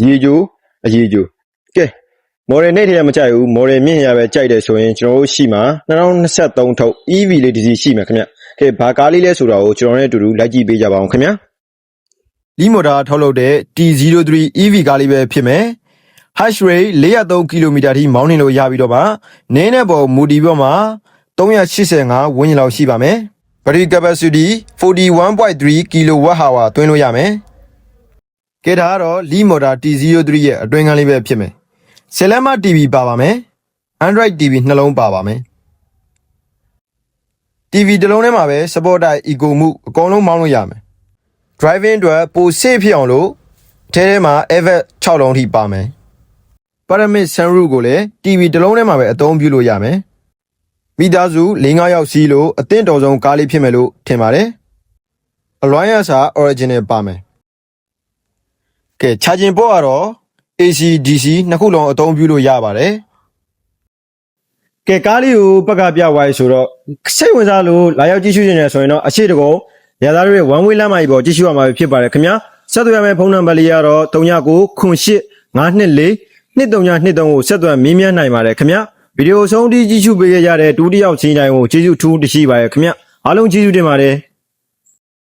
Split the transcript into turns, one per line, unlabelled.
ရေဂျိုအရေဂျိုကဲမော်ဒယ်နဲ့တည်းကမကြိုက်ဘူးမော်ဒယ်မြင့်ရပဲကြိုက်တယ်ဆိုရင်ကျွန်တော်တို့ရှိမှာ2023ထုတ် EV လေးတစ်စီးရှိမှာခင်ဗျကဲဘာကားလေးလဲဆိုတာကိုကျွန်တော်နဲ့အတူတူလိုက်ကြည့်ပေးကြပါအောင်ခင်ဗျလီမော်တာထုတ်လုပ်တဲ့ T03 EV ကားလေးပဲဖြစ်မယ်hash rate 403 km ထိမောင်းနှင်လို့ရပြီးတော့မှနင်းတဲ့ပေါ်မူတီပေါ်မှာ385ဝန်းကျင်လောက်ရှိပါမယ် battery capacity 41.3 kWh သွင်းလို့ရမယ်ကဲဒါကတော့လီမော်တာ T03 ရဲ့အတွင်းကန်းလေးပဲဖြစ်မယ်ဆယ်လက်မ TV ပါပါမယ် Android TV နှလုံးပါပါမယ် TV တစ်လုံးထဲမှာပဲ support တိုက် eco မှုအကုန်လုံးမောင်းလို့ရမယ် driving အတွက်ပို safe ဖြစ်အောင်လို့အထဲထဲမှာ AirVent 6လုံးထိပါမယ် Pyramid sunroof ကိုလည်း TV တစ်လုံးထဲမှာပဲအသုံးပြုလို့ရမယ်မိသားစု 4-5 ယောက်စီးလို့အသင့်တော်ဆုံးကားလေးဖြစ်မယ်လို့ထင်ပါတယ် Alliance ဟာ original ပါမယ်ကဲ charging port ကတော့ AC DC နှစ်ခုလုံးအသုံးပြုလို့ရပါတယ်ကဲကားလေးကိုပက်ကပြဝိုင်းဆိုတော့စိတ်ဝင်စားလို့လာရောက်ကြည့်ရှုနေတယ်ဆိုရင်တော့အရှိတကောရသားတို့ရဲ့ one way လမ်းမကြီးပေါ်ကြည့်ရှုရမှာဖြစ်ပါတယ်ခင်ဗျာဆက်သွယ်ရမယ့်ဖုန်းနံပါတ်လေးကတော့3998-524-2323ကိုဆက်သွယ်မေးမြန်းနိုင်ပါတယ်ခင်ဗျာဗီဒီယိုဆုံးထိကြည့်ရှုပေးခဲ့ရတဲ့ဒုတိယချင်းတိုင်းကိုကျေးဇူးထူးတင်ရှိပါတယ်ခင်ဗျာအားလုံးကျေးဇူးတင်ပါတယ်